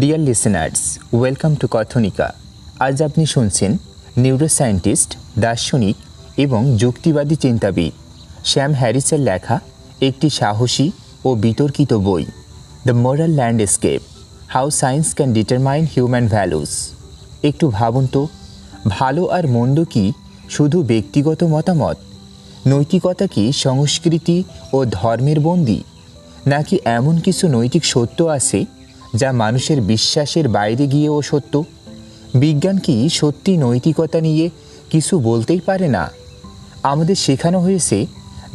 Deer listeners, welcome to Kathanika. আজ আপনি শুনছেন নিউরোসায়েন্টিস্ট, দার্শনিক এবং যুক্তিবাদী চিন্তাবিদ স্যাম হ্যারিসের লেখা একটি সাহসী ও বিতর্কিত বই, the moral landscape, how science can determine human values. একটু ভাবুন তো, ভালো আর মন্দ কি শুধু ব্যক্তিগত মতামত? নৈতিকতা কি সংস্কৃতি ও ধর্মের বন্দী, নাকি এমন কিছু নৈতিক সত্য আছে যা মানুষের বিশ্বাসের বাইরে গিয়েও সত্য? বিজ্ঞান কি সত্যি নৈতিকতা নিয়ে কিছু বলতেই পারে না? আমাদের শেখানো হয়েছে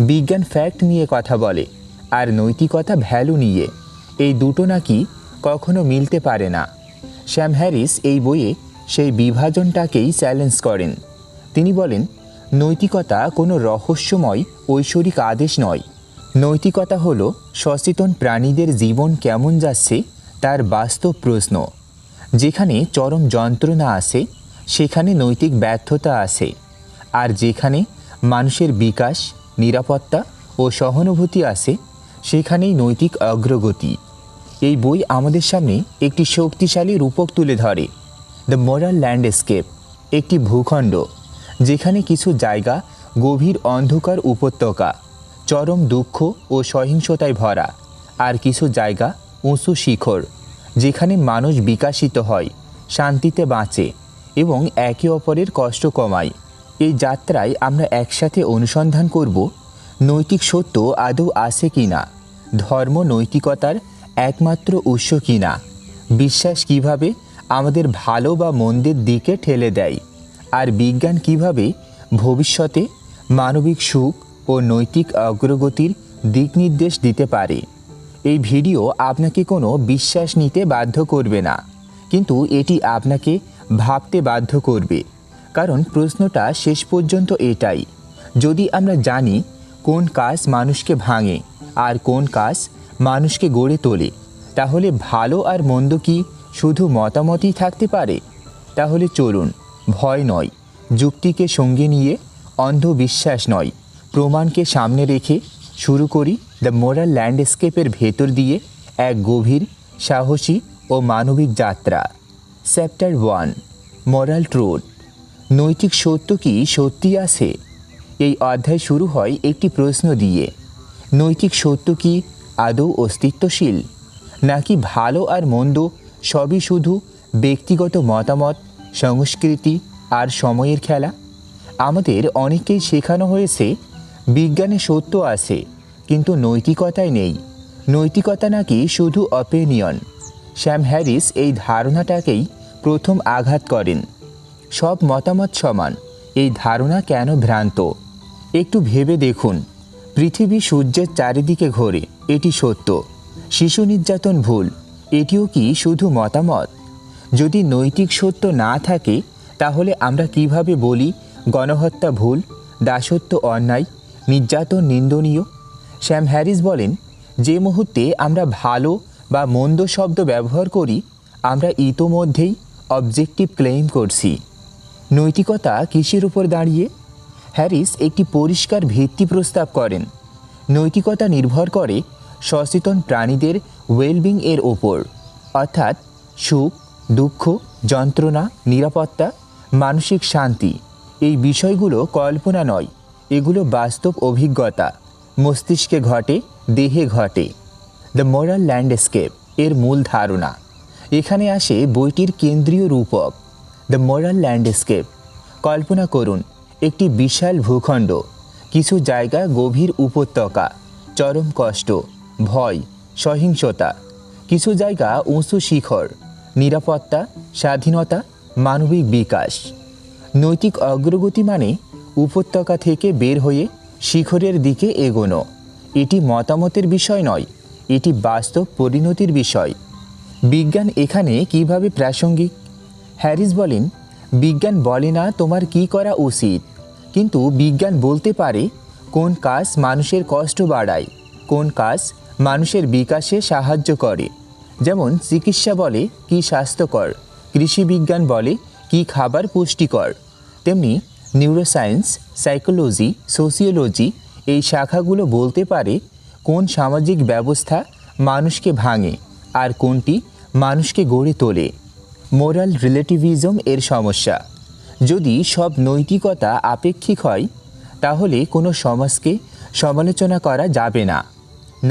বিজ্ঞান ফ্যাক্ট নিয়ে কথা বলে আর নৈতিকতা ভ্যালু নিয়ে। এই দুটো নাকি কখনো মিলতে পারে না। স্যাম হ্যারিস এই বইয়ে সেই বিভাজনটাকেই চ্যালেঞ্জ করেন। তিনি বলেন, নৈতিকতা কোনো রহস্যময় ঐশ্বরিক আদেশ নয়। নৈতিকতা হলো সচেতন প্রাণীদের জীবন কেমন যাচ্ছে তার বাস্তব প্রশ্ন। যেখানে চরম যন্ত্রণা আছে সেখানে নৈতিক ব্যর্থতা আছে, আর যেখানে মানুষের বিকাশ, নিরাপত্তা ও সহানুভূতি আছে সেখানেই নৈতিক অগ্রগতি। এই বই আমাদের সামনে একটি শক্তিশালী রূপক তুলে ধরে। দ্য মোরাল ল্যান্ডস্কেপ একটি ভূখণ্ড যেখানে কিছু জায়গা গভীর অন্ধকার উপত্যকা, চরম দুঃখ ও সহিংসতায় ভরা, আর কিছু জায়গা উঁচু শিখর যেখানে মানুষ বিকাশিত হয়, শান্তিতে বাঁচে এবং একে অপরের কষ্ট কমায়। এই যাত্রায় আমরা একসাথে অনুসন্ধান করব নৈতিক সত্য আদৌ আছে কি না, ধর্ম নৈতিকতার একমাত্র উৎস কি না, বিশ্বাস কিভাবে আমাদের ভালো বা মন্দের দিকে ঠেলে দেয়, আর বিজ্ঞান কিভাবে ভবিষ্যতে মানবিক সুখ ও নৈতিক অগ্রগতির দিক নির্দেশ দিতে পারে। এই ভিডিও আপনাকে কোনো বিশ্বাস নিতে বাধ্য করবে না, কিন্তু এটি আপনাকে ভাবতে বাধ্য করবে। কারণ প্রশ্নটা শেষ পর্যন্ত এটাই, যদি আমরা জানি কোন কাজ মানুষকে ভাঙে আর কোন কাজ মানুষকে গড়ে তোলে, তাহলে ভালো আর মন্দ কি শুধু মতামতই থাকতে পারে? তাহলে চলুন, ভয় নয়, যুক্তিকে সঙ্গে নিয়ে, অন্ধবিশ্বাস নয়, প্রমাণকে সামনে রেখে শুরু করি দ্য মোরাল ল্যান্ডস্কেপের ভেতর দিয়ে এক গভীর, সাহসী ও মানবিক যাত্রা। Chapter 1, moral truth. নৈতিক সত্য কি সত্যি আছে? এই অধ্যায় শুরু হয় একটি প্রশ্ন দিয়ে। নৈতিক সত্য কি আদৌ অস্তিত্বশীল, নাকি ভালো আর মন্দ সবই শুধু ব্যক্তিগত মতামত, সংস্কৃতি আর সময়ের খেলা? আমাদের অনেককেই শেখানো হয়েছে বিজ্ঞানে সত্য আছে কিন্তু নৈতিকতায় নেই, নৈতিকতা নাকি শুধু অপিনিয়ন। স্যাম হ্যারিস এই ধারণাটাকেই প্রথম আঘাত করেন। সব মতামত সমান, এই ধারণা কেন ভ্রান্ত? একটু ভেবে দেখুন, পৃথিবী সূর্যের চারিদিকে ঘোরে, এটি সত্য। শিশু নির্যাতন ভুল, এটিও কি শুধু মতামত? যদি নৈতিক সত্য না থাকে তাহলে আমরা কিভাবে বলি গণহত্যা ভুল, দাসত্ব অন্যায়, নির্যাতন নিন্দনীয়? স্যাম হ্যারিস বলেন, যে মুহূর্তে আমরা ভালো বা মন্দ শব্দ ব্যবহার করি আমরা ইতোমধ্যেই অবজেক্টিভ ক্লেইম করছি। নৈতিকতা কিসের উপর দাঁড়িয়ে? হ্যারিস একটি পরিষ্কার ভিত্তি প্রস্তাব করেন। নৈতিকতা নির্ভর করে সচেতন প্রাণীদের ওয়েলবিং এর ওপর, অর্থাৎ সুখ, দুঃখ, যন্ত্রণা, নিরাপত্তা, মানসিক শান্তি। এই বিষয়গুলো কল্পনা নয়, এগুলো বাস্তব অভিজ্ঞতা, মস্তিষ্কে ঘটে, দেহে ঘটে। দ্য মোরাল ল্যান্ডস্কেপ এর মূল ধারণা। এখানে আসে বইটির কেন্দ্রীয় রূপক, দ্য মোরাল ল্যান্ডস্কেপ। কল্পনা করুন একটি বিশাল ভূখণ্ড, কিছু জায়গা গভীর উপত্যকা, চরম কষ্ট, ভয়, সহিংসতা, কিছু জায়গা উঁচু শিখর, নিরাপত্তা, স্বাধীনতা, মানবিক বিকাশ। নৈতিক অগ্রগতি মানে উপত্যকা থেকে বের হয়ে শিখরের দিকে এগোনো। এটি মতামতের বিষয় নয়, এটি বাস্তব পরিণতির বিষয়। বিজ্ঞান এখানে কিভাবে প্রাসঙ্গিক? হ্যারিস বলেন, বিজ্ঞান বলে না তোমার কি করা উচিত, কিন্তু বিজ্ঞান বলতে পারে কোন কাজ মানুষের কষ্ট বাড়ায়, কোন কাজ মানুষের বিকাশে সাহায্য করে। যেমন চিকিৎসা বলে কি স্বাস্থ্যকর, কৃষি বিজ্ঞান বলে কি খাবার পুষ্টিকর, তেমনি নিউরোসায়েন্স, সাইকোলজি, সোশিওলজি এই শাখাগুলো বলতে পারে কোন সামাজিক ব্যবস্থা মানুষকে ভাঙে আর কোনটি মানুষকে গড়ে তোলে। মোরাল রিলেটিভিজম এর সমস্যা। যদি সব নৈতিকতা আপেক্ষিক হয় তাহলে কোনো সমাজকে সমালোচনা করা যাবে না।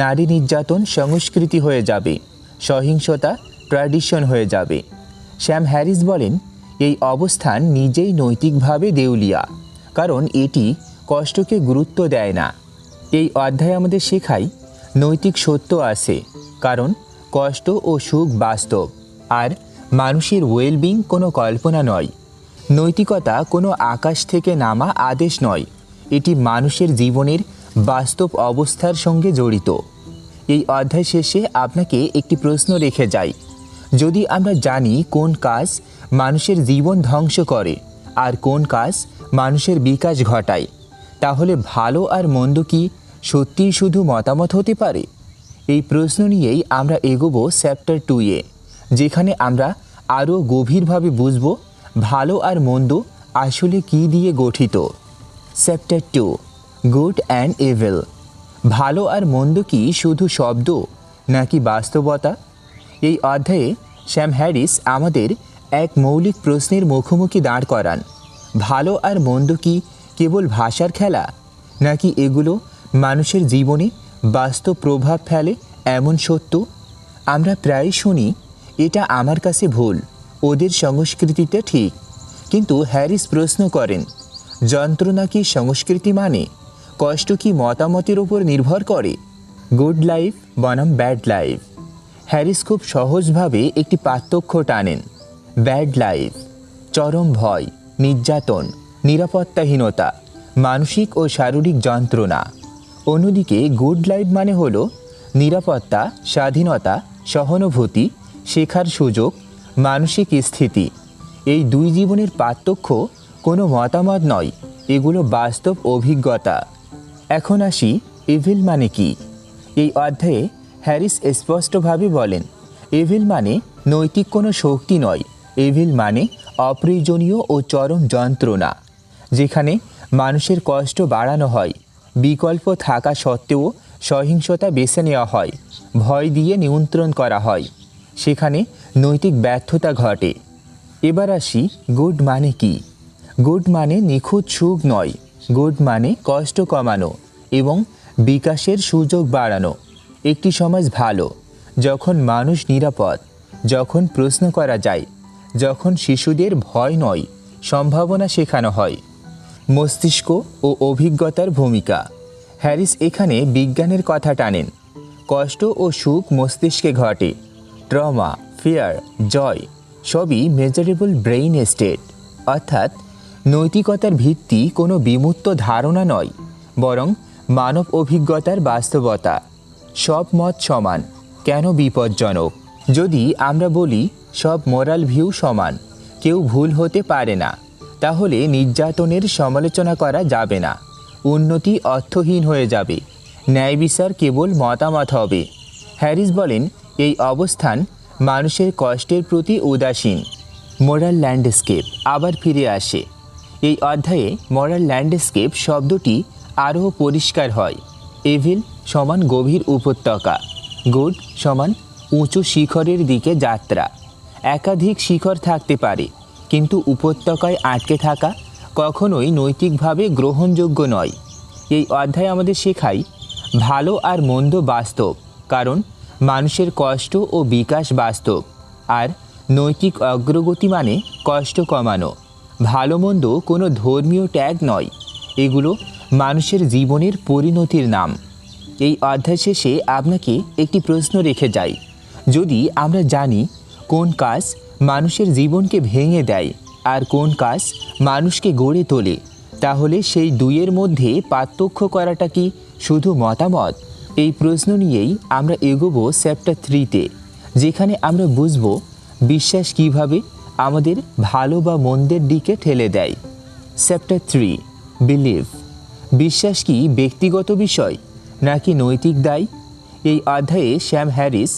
নারী নির্যাতন সংস্কৃতি হয়ে যাবে, সহিংসতা ট্র্যাডিশন হয়ে যাবে। স্যাম হ্যারিস বলেন, এই অবস্থান নিজেই নৈতিকভাবে দেউলিয়া, কারণ এটি কষ্টকে গুরুত্ব দেয় না। এই অধ্যায় আমাদের শেখায় নৈতিক সত্য আছে, কারণ কষ্ট ও সুখ বাস্তব, আর মানুষের ওয়েলবিং কোনো কল্পনা নয়। নৈতিকতা কোনো আকাশ থেকে নামা আদেশ নয়, এটি মানুষের জীবনের বাস্তব অবস্থার সঙ্গে জড়িত। এই অধ্যায় শেষে আপনাকে একটি প্রশ্ন রেখে যাই। যদি আমরা জানি কোন কাজ মানুষের জীবন ধ্বংস করে আর কোন কাজ মানুষের বিকাশ ঘটায়, তাহলে ভালো আর মন্দ কি সত্যিই শুধু মতামত হতে পারে? এই প্রশ্ন নিয়েই আমরা এগোবো চ্যাপ্টার 2-এ, যেখানে আমরা আরও গভীরভাবে বুঝব ভালো আর মন্দ আসলে কী দিয়ে গঠিত। Chapter 2, good and evil. ভালো আর মন্দ কি শুধু শব্দ নাকি বাস্তবতা? এই অধ্যায়ে স্যাম হ্যারিস আমাদের এক মৌলিক প্রশ্নের মুখোমুখি দাঁড় করান। ভালো আর মন্দ কি কেবল ভাষার খেলা, নাকি এগুলো মানুষের জীবনে বাস্তব প্রভাব ফেলে এমন সত্য? আমরা প্রায় শুনি, এটা আমার কাছে ভুল, ওদের সংস্কৃতিতে ঠিক। কিন্তু হ্যারিস প্রশ্ন করেন, যন্ত্রণা কি সংস্কৃতি মানে? কষ্ট কি মতামতের উপর নির্ভর করে? গুড লাইফ বনাম ব্যাড লাইফ। হ্যারিস খুব সহজভাবে একটি পার্থক্য টানেন। ব্যাড লাইফ, চরম ভয়, নির্যাতন, নিরাপত্তাহীনতা, মানসিক ও শারীরিক যন্ত্রণা। অন্যদিকে গুড লাইফ মানে হলো নিরাপত্তা, স্বাধীনতা, সহানুভূতি, শেখার সুযোগ, মানসিক স্থিতি। এই দুই জীবনের পার্থক্য কোনো মতামত নয়, এগুলো বাস্তব অভিজ্ঞতা। এখন আসি ইভিল মানে কি। এই অধ্যায়ে হ্যারিস স্পষ্টভাবে বলেন, ইভিল মানে নৈতিক কোনো শক্তি নয়, ইভিল মানে অপ্রয়োজনীয় ও চরম যন্ত্রণা, যেখানে মানুষের কষ্ট বাড়ানো হয়, বিকল্প থাকা সত্ত্বেও সহিংসতা বেছে নেওয়া হয়, ভয় দিয়ে নিয়ন্ত্রণ করা হয়, সেখানে নৈতিক ব্যর্থতা ঘটে। এবার আসি গুড মানে কি। গুড মানে নিখুঁত সুখ নয়, গুড মানে কষ্ট কমানো এবং বিকাশের সুযোগ বাড়ানো। একটি সমাজ ভালো যখন মানুষ নিরাপদ, যখন প্রশ্ন করা যায়, যখন শিশুদের ভয় নয় সম্ভাবনা শেখানো হয়। মস্তিষ্ক ও অভিজ্ঞতার ভূমিকা। হ্যারিস এখানে বিজ্ঞানের কথা টানেন। কষ্ট ও সুখ মস্তিষ্কে ঘটে। ট্রমা, ফিয়ার, জয় সবই মেজারেবল ব্রেইন স্টেট। অর্থাৎ নৈতিকতার ভিত্তি কোনো বিমূর্ত ধারণা নয়, বরং মানব অভিজ্ঞতার বাস্তবতা। সব মত সমান, কেন বিপজ্জনক? যদি আমরা বলি সব মোরাল ভিউ সমান, কেউ ভুল হতে পারে না, তাহলে নির্যাতনের সমালোচনা করা যাবে না, উন্নতি অর্থহীন হয়ে যাবে, ন্যায় বিচার কেবল মতামত হবে। হ্যারিস বলেন, এই অবস্থান মানুষের কষ্টের প্রতি উদাসীন। মোরাল ল্যান্ডস্কেপ আবার ফিরে আসে। এই অধ্যায়ে মোরাল ল্যান্ডস্কেপ শব্দটি আরও পরিষ্কার হয়। এভিল সমান গভীর উপত্যকা, গুড সমান উঁচু শিখরের দিকে যাত্রা। একাধিক শিখর থাকতে পারে, কিন্তু উপত্যকায় আটকে থাকা কখনোই নৈতিকভাবে গ্রহণযোগ্য নয়। এই অধ্যায় আমাদের শেখায় ভালো আর মন্দ বাস্তব, কারণ মানুষের কষ্ট ও বিকাশ বাস্তব, আর নৈতিক অগ্রগতি মানে কষ্ট কমানো। ভালো মন্দ কোনো ধর্মীয় ট্যাগ নয়, এগুলো মানুষের জীবনের পরিণতির নাম। এই অধ্যায় শেষে আপনাকে একটি প্রশ্ন রেখে যাই। যদি আমরা জানি কোন কাজ মানুষের জীবনকে ভেঙে দেয় আর কোন কাজ মানুষকে গড়ে তোলে, তাহলে সেই দুইয়ের মধ্যে পার্থক্য করাটা কি শুধু মতামত? এই প্রশ্ন নিয়েই আমরা এগোবো চ্যাপ্টার 3-তে, যেখানে আমরা বুঝব বিশ্বাস কিভাবে আমাদের ভালো বা মন্দের দিকে ঠেলে দেয়। Chapter 3, believe. বিশ্বাস কি ব্যক্তিগত বিষয় নাকি নৈতিক দায়? এই অধ্যায়ে স্যাম হ্যারিস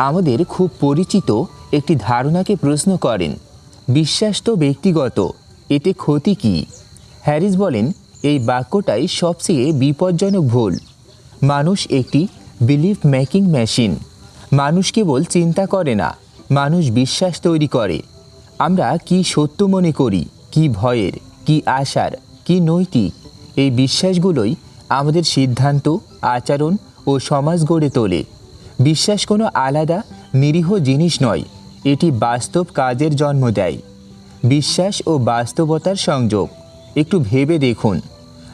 আমাদের খুব পরিচিত একটি ধারণাকে প্রশ্ন করেন, বিশ্বাস তো ব্যক্তিগত, এতে ক্ষতি কী? হ্যারিস বলেন, এই বাক্যটাই সবচেয়ে বিপজ্জনক ভুল। মানুষ একটি বিলিভ মেকিং মেশিন। মানুষ কেবল চিন্তা করে না, মানুষ বিশ্বাস তৈরি করে। আমরা কি সত্য মনে করি, কি ভয়ের, কি আশার, কি নৈতিক, এই বিশ্বাসগুলোই আমাদের সিদ্ধান্ত, আচরণ ও সমাজ গড়ে তোলে। বিশ্বাস কোনো আলাদা নিরীহ জিনিস নয়, এটি বাস্তব কাজের জন্ম দেয়। বিশ্বাস ও বাস্তবতার সংযোগ। একটু ভেবে দেখুন,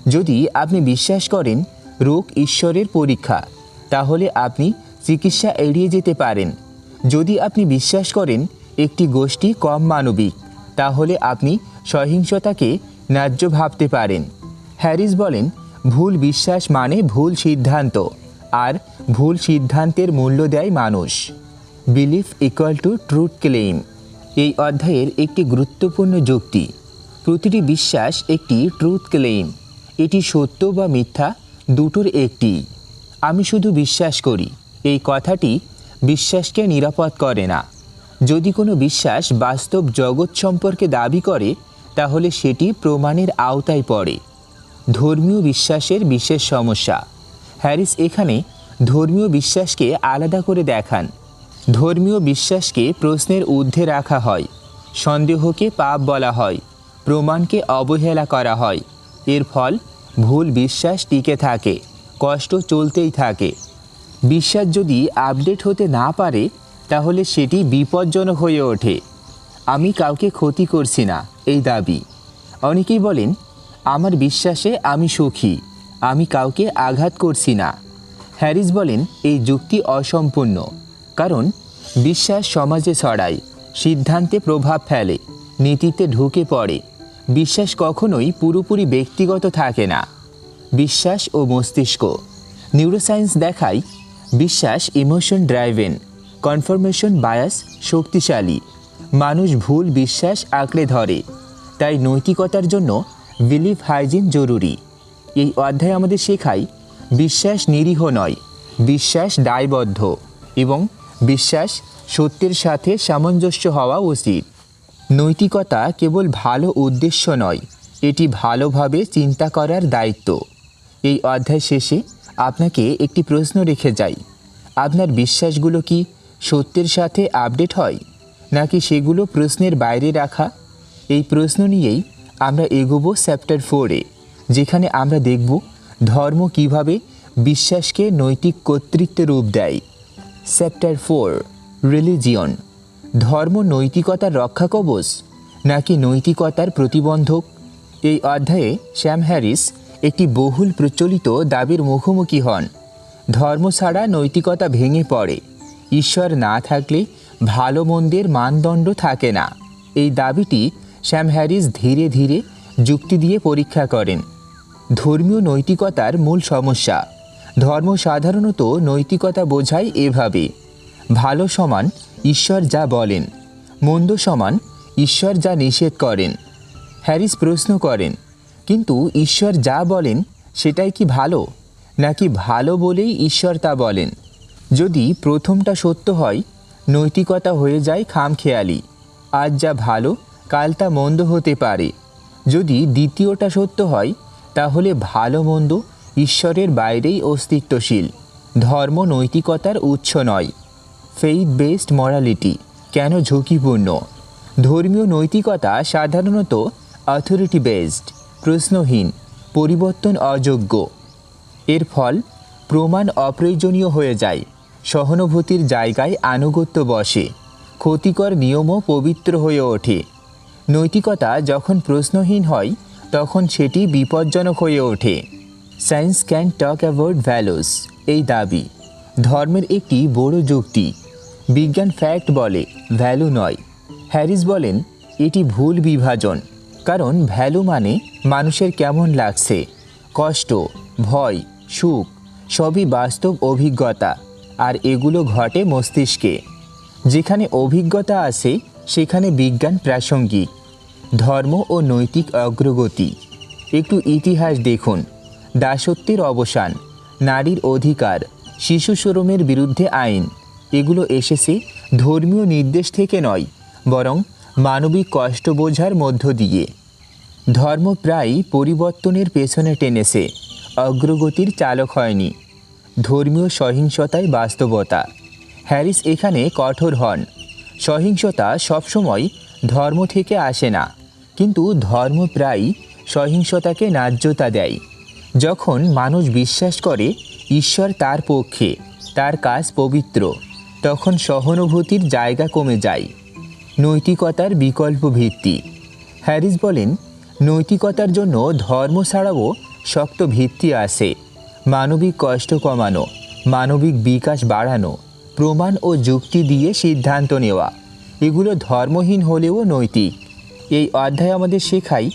যদি আপনি বিশ্বাস করেন রোগ ঈশ্বরের পরীক্ষা, তাহলে আপনি চিকিৎসা এড়িয়ে যেতে পারেন। যদি আপনি বিশ্বাস করেন একটি গোষ্ঠী কম মানবিক, তাহলে আপনি সহিংসতাকে ন্যায্য ভাবতে পারেন। হ্যারিস বলেন, ভুল বিশ্বাস মানে ভুল সিদ্ধান্ত, আর ভুল সিদ্ধান্তের মূল্য দেয় মানুষ। Belief equal to truth claim এই অধ্যায়ের একটি গুরুত্বপূর্ণ যুক্তি। প্রতিটি বিশ্বাস একটি ট্রুথ ক্লেইম, এটি সত্য বা মিথ্যা দুটোর একটি। আমি শুধু বিশ্বাস করি, এই কথাটি বিশ্বাসকে নিরাপদ করে না। যদি কোনো বিশ্বাস বাস্তব জগৎ সম্পর্কে দাবি করে, তাহলে সেটি প্রমাণের আওতায় পড়ে। ধর্মীয় বিশ্বাসের বিশেষ সমস্যা। হ্যারিস এখানে ধর্মীয় বিশ্বাসকে আলাদা করে দেখান। ধর্মীয় বিশ্বাসকে প্রশ্নের ঊর্ধ্বে রাখা হয়, সন্দেহকে পাপ বলা হয়, প্রমাণকে অবহেলা করা হয়। এর ফল ভুল বিশ্বাস টিকে থাকে, কষ্ট চলতেই থাকে। বিশ্বাস যদি আপডেট হতে না পারে, তাহলে সেটি বিপজ্জনক হয়ে ওঠে। আমি কাউকে ক্ষতি করছি না এই দাবি। অনেকেই বলেন, আমার বিশ্বাসে আমি সুখী, আমি কাউকে আঘাত করছি না। হ্যারিস বলেন, এই যুক্তি অসম্পূর্ণ, কারণ বিশ্বাস সমাজে ছড়ায়, সিদ্ধান্তে প্রভাব ফেলে, নীতিতে ঢুকে পড়ে। বিশ্বাস কখনোই পুরোপুরি ব্যক্তিগত থাকে না। বিশ্বাস ও মস্তিষ্ক। নিউরোসায়েন্স দেখায় বিশ্বাস ইমোশন ড্রাইভেন, কনফার্মেশন বায়াস শক্তিশালী। মানুষ ভুল বিশ্বাস আঁকড়ে ধরে, তাই নৈতিকতার জন্য বিলিফ হাইজিন জরুরি। এই অধ্যায় আমাদের শেখায় বিশ্বাস নিরীহ নয়, বিশ্বাস দায়বদ্ধ, এবং বিশ্বাস সত্যের সাথে সামঞ্জস্য হওয়া উচিত। নৈতিকতা কেবল ভালো উদ্দেশ্য নয়, এটি ভালোভাবে চিন্তা করার দায়িত্ব। এই অধ্যায় শেষে আপনাকে একটি প্রশ্ন রেখে যাই, আপনার বিশ্বাসগুলো কি সত্যের সাথে আপডেট হয়, নাকি সেগুলো প্রশ্নের বাইরে রাখা? এই প্রশ্ন নিয়েই আমরা এগোবো চ্যাপ্টার 4-এ, যেখানে আমরা দেখব ধর্ম কিভাবে বিশ্বাসকে নৈতিক কর্তৃত্বের রূপ দেয়। Chapter 4, religion. ধর্ম নৈতিকতার রক্ষা কবচ নাকি নৈতিকতার প্রতিবন্ধক? এই অধ্যায়ে স্যাম হ্যারিস একটি বহুল প্রচলিত দাবির মুখোমুখি হন। ধর্ম ছাড়া নৈতিকতা ভেঙে পড়ে, ঈশ্বর না থাকলে ভালো মন্দের মানদণ্ড থাকে না। এই দাবিটি স্যাম হ্যারিস ধীরে ধীরে যুক্তি দিয়ে পরীক্ষা করেন। ধর্মীয় নৈতিকতার মূল সমস্যা। ধর্ম সাধারণত নৈতিকতা বোঝায় এভাবে: ভালো সমান ঈশ্বর যা বলেন, মন্দ সমান ঈশ্বর যা নিষেধ করেন। হ্যারিস প্রশ্ন করেন, কিন্তু ঈশ্বর যা বলেন সেটাই কি ভালো, নাকি ভালো বলেই ঈশ্বর তা বলেন? যদি প্রথমটা সত্য হয়, নৈতিকতা হয়ে যায় খামখেয়ালি, আজ যা ভালো কাল তা মন্দ হতে পারে। যদি দ্বিতীয়টা সত্য হয়, তাহলে ভালো মন্দ ঈশ্বরের বাইরেই অস্তিত্বশীল। ধর্ম নৈতিকতার উৎস নয়। ফেইথ বেসড মরালিটি কেন ঝুঁকিপূর্ণ? ধর্মীয় নৈতিকতা সাধারণত অথরিটি বেসড, প্রশ্নহীন, পরিবর্তন অযোগ্য। এর ফল প্রমাণ অপ্রয়োজনীয় হয়ে যায়, সহানুভূতির জায়গায় আনুগত্য বসে, ক্ষতিকর নিয়মও পবিত্র হয়ে ওঠে। নৈতিকতা যখন প্রশ্নহীন হয়, তখন সেটি বিপজ্জনক হয়ে ওঠে। Science can talk about values এই দাবি ধর্মের একটি বড় যুক্তি। বিজ্ঞান ফ্যাক্ট বলে, ভ্যালু নয়। হ্যারিস বলেন, এটি ভুল বিভাজন, কারণ ভ্যালু মানে মানুষের কেমন লাগছে, কষ্ট, ভয়, সুখ সবই বাস্তব অভিজ্ঞতা, আর এগুলো ঘটে মস্তিষ্কে। যেখানে অভিজ্ঞতা আছে সেখানে বিজ্ঞান প্রাসঙ্গিক। ধর্ম ও নৈতিক অগ্রগতি। একটু ইতিহাস দেখুন। দাসত্বের অবসান, নারীর অধিকার, শিশু শ্রমের বিরুদ্ধে আইন, এগুলো এসেছে ধর্মীয় নির্দেশ থেকে নয়, বরং মানবিক কষ্ট বোঝার মধ্য দিয়ে। ধর্ম প্রায়ই পরিবর্তনের পেছনে টেনেছে, অগ্রগতির চালক হয়নি। ধর্মীয় সহিংসতায় বাস্তবতা। হ্যারিস এখানে কঠোর হন। সহিংসতা সবসময় ধর্ম থেকে আসে না, কিন্তু ধর্ম প্রায়ই সহিংসতাকে ন্যায্যতা দেয়। যখন মানুষ বিশ্বাস করে ঈশ্বর তার পক্ষে, তার কাজ পবিত্র, তখন সহানুভূতির জায়গা কমে যায়। নৈতিকতার বিকল্প ভিত্তি। হ্যারিস বলেন, নৈতিকতার জন্য ধর্ম ছাড়াও শক্ত ভিত্তি আছে। মানবিক কষ্ট কমানো, মানবিক বিকাশ বাড়ানো, প্রমাণ ও যুক্তি দিয়ে সিদ্ধান্ত নেওয়া, এগুলো ধর্মহীন হলেও নৈতিক। এই অধ্যায় আমাদের শেখায়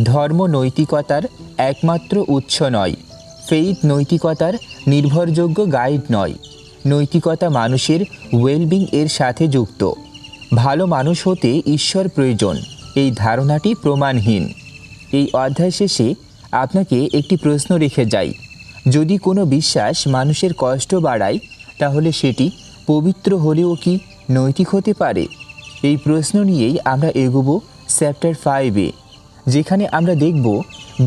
ধর্ম নৈতিকতার একমাত্র উৎস নয়, ফেইথ নৈতিকতার নির্ভরযোগ্য গাইড নয়। নৈতিকতা মানুষের ওয়েলবিং এর সাথে যুক্ত। ভালো মানুষ হতে ঈশ্বর প্রয়োজন, এই ধারণাটি প্রমাণহীন। এই অধ্যায় শেষে আপনাকে একটি প্রশ্ন রেখে যাই, যদি কোনো বিশ্বাস মানুষের কষ্ট বাড়ায়, তাহলে সেটি পবিত্র হলেও কি নৈতিক হতে পারে? এই প্রশ্ন নিয়েই আমরা এগোবো চ্যাপ্টার 5-এ, যেখানে আমরা দেখব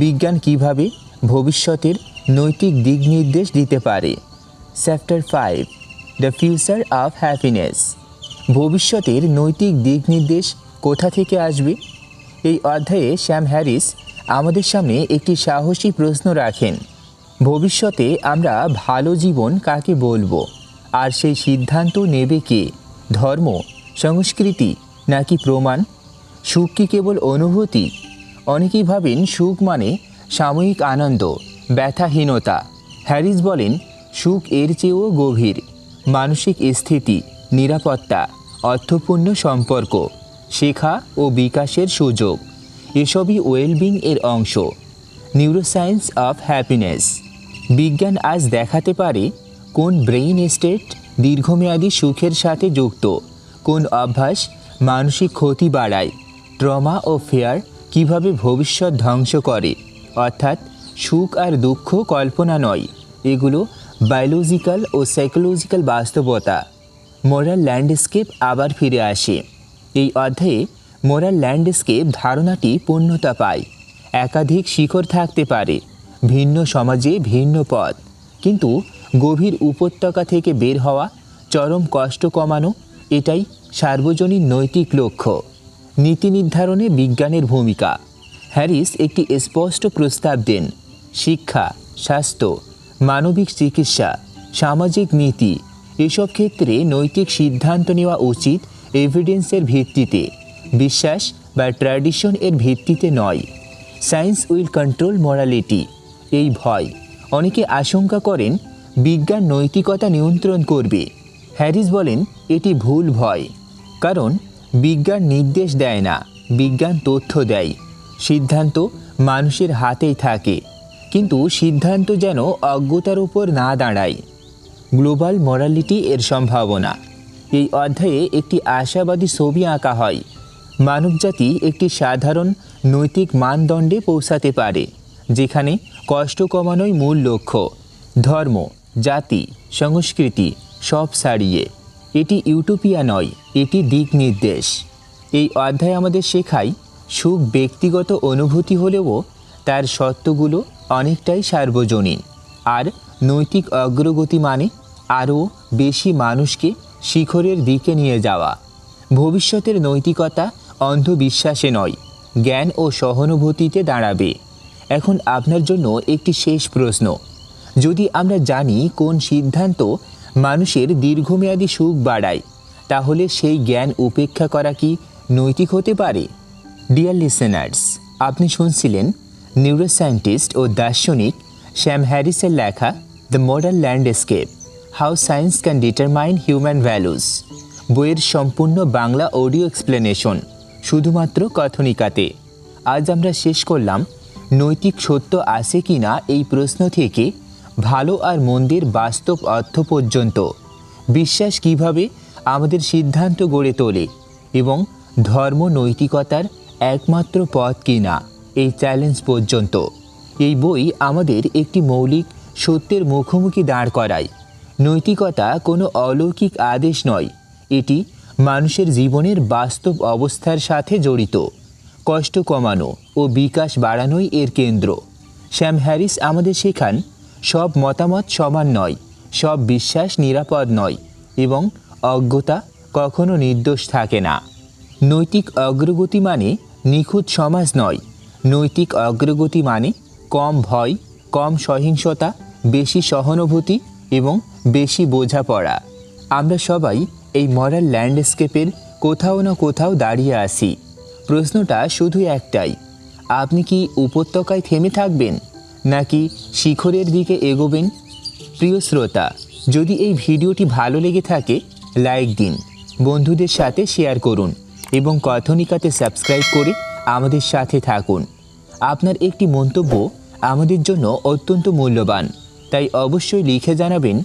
বিজ্ঞান কিভাবে ভবিষ্যতের নৈতিক দিক নির্দেশ দিতে পারে। Chapter 5, the future of happiness. ভবিষ্যতের নৈতিক দিক নির্দেশ কোথা থেকে আসবে? এই অধ্যায়ে স্যাম হ্যারিস আমাদের সামনে একটি সাহসী প্রশ্ন রাখেন। ভবিষ্যতে আমরা ভালো জীবন কাকে বলবো, আর সেই সিদ্ধান্ত নেবে কে? ধর্ম, সংস্কৃতি নাকি প্রমাণ? সুখ কি কেবল অনুভূতি? অনেকেই ভাবেন সুখ মানে সাময়িক আনন্দ, ব্যথাহীনতা। হ্যারিস বলেন, সুখ এর চেয়েও গভীর। মানসিক স্থিতি, নিরাপত্তা, অর্থপূর্ণ সম্পর্ক, শেখা ও বিকাশের সুযোগ, এসবই ওয়েলবিং এর অংশ। Neuroscience of happiness. বিজ্ঞান আজ দেখাতে পারে কোন ব্রেইন স্টেট দীর্ঘমেয়াদী সুখের সাথে যুক্ত, কোন অভ্যাস মানসিক ক্ষতি বাড়ায়, ট্রমা ও ফেয়ার কিভাবে ভবিষ্যৎ ধ্বংস করে। অর্থাৎ সুখ আর দুঃখ কল্পনা নয়, এগুলো বায়োলজিক্যাল ও সাইকোলজিক্যাল বাস্তবতা। মোরাল ল্যান্ডস্কেপ আবার ফিরে আসে। এই অধ্যায়ে মোরাল ল্যান্ডস্কেপ ধারণাটি পূর্ণতা পায়। একাধিক শিখর থাকতে পারে, ভিন্ন সমাজে ভিন্ন পথ, কিন্তু গভীর উপত্যকা থেকে বের হওয়া, চরম কষ্ট কমানো, এটাই সার্বজনীন নৈতিক লক্ষ্য। নীতি নির্ধারণে বিজ্ঞানের ভূমিকা। হ্যারিস একটি স্পষ্ট প্রস্তাব দেন, শিক্ষা, স্বাস্থ্য, মানবিক চিকিৎসা, সামাজিক নীতি, এসব ক্ষেত্রে নৈতিক সিদ্ধান্ত নেওয়া উচিত এভিডেন্সের ভিত্তিতে, বিশ্বাস বা ট্র্যাডিশন এর ভিত্তিতে নয়। Science will control morality. এই ভয়, অনেকে আশঙ্কা করেন বিজ্ঞান নৈতিকতা নিয়ন্ত্রণ করবে। হ্যারিস বলেন, এটি ভুল ভয়, কারণ বিজ্ঞান নির্দেশ দেয় না, বিজ্ঞান তথ্য দেয়। সিদ্ধান্ত মানুষের হাতেই থাকে, কিন্তু সিদ্ধান্ত যেন অজ্ঞতার উপর না দাঁড়ায়। গ্লোবাল মোরালিটি এর সম্ভাবনা। এই অধ্যায়ে একটি আশাবাদী ছবি আঁকা হয়। মানবজাতি একটি সাধারণ নৈতিক মানদণ্ডে পৌঁছাতে পারে, যেখানে কষ্ট কমানোই মূল লক্ষ্য। ধর্ম, জাতি, সংস্কৃতি সব ছাড়িয়ে। এটি ইউটোপিয়া নয়, এটি দিক নির্দেশ। এই অধ্যায় আমাদের শেখায় সুখ ব্যক্তিগত অনুভূতি হলেও তার সত্যগুলো অনেকটাই সার্বজনীন। আর নৈতিক অগ্রগতি মানে আরও বেশি মানুষকে শিখরের দিকে নিয়ে যাওয়া। ভবিষ্যতের নৈতিকতা অন্ধবিশ্বাসে নয়, জ্ঞান ও সহানুভূতিতে দাঁড়াবে। এখন আপনার জন্য একটি শেষ প্রশ্ন, যদি আমরা জানি কোন সিদ্ধান্ত মানুষের দীর্ঘমেয়াদী সুখ বাড়ায়, তাহলে সেই জ্ঞান উপেক্ষা করা কি নৈতিক হতে পারে? ডিয়ার লিসেনার্স, আপনি শুনছিলেন নিউরোসায়েন্টিস্ট ও দার্শনিক স্যাম হ্যারিসের লেখা the modern landscape, how science can determine human values. বইয়ের সম্পূর্ণ বাংলা অডিও এক্সপ্লেনেশন শুধুমাত্র কথনিকাতে। আজ আমরা শেষ করলাম নৈতিক সত্য আছে কি না এই প্রশ্ন থেকে ভালো আর মন্দের বাস্তব অর্থ পর্যন্ত, বিশ্বাস কিভাবে আমাদের সিদ্ধান্ত গড়ে তোলে, এবং ধর্ম নৈতিকতার একমাত্র পথ কি না এই চ্যালেঞ্জ পর্যন্ত। এই বই আমাদের একটি মৌলিক সত্যের মুখোমুখি দাঁড় করায়। নৈতিকতা কোনো অলৌকিক আদেশ নয়, এটি মানুষের জীবনের বাস্তব অবস্থার সাথে জড়িত। কষ্ট কমানো ও বিকাশ বাড়ানোই এর কেন্দ্র। স্যাম হ্যারিস আমাদের শেখান, সব মতামত সমান নয়, সব বিশ্বাস নিরাপদ নয়, এবং অজ্ঞতা কখনো নির্দোষ থাকে না। নৈতিক অগ্রগতি মানে নিখুঁত সমাজ নয়। নৈতিক অগ্রগতি মানে কম ভয়, কম সহিংসতা, বেশি সহানুভূতি এবং বেশি বোঝাপড়া। আমরা সবাই এই মরাল ল্যান্ডস্কেপের কোথাও না কোথাও দাঁড়িয়ে আছি। প্রশ্নটা শুধু একটাই, আপনি কি উপত্যকায় থেমে থাকবেন নাকি শিখরের দিকে এগোবেন? প্রিয় শ্রোতা, যদি এই ভিডিওটি ভালো লেগে থাকে লাইক দিন, বন্ধুদের সাথে শেয়ার করুন এবং কথনিকাতে সাবস্ক্রাইব করে আমাদের সাথে থাকুন। আপনার একটি মন্তব্য আমাদের জন্য অত্যন্ত মূল্যবান, তাই অবশ্যই লিখে জানাবেন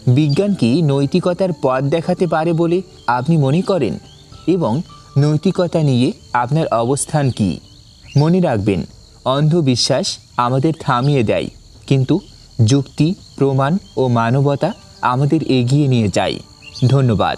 বিজ্ঞান কি নৈতিকতার পথ দেখাতে পারে বলে আপনি মনে করেন এবং নৈতিকতা নিয়ে আপনার অবস্থান কি। মনে রাখবেন, অন্ধবিশ্বাস আমাদের থামিয়ে দেয়, কিন্তু যুক্তি, প্রমাণ ও মানবতা আমাদের এগিয়ে নিয়ে যায়। ধন্যবাদ।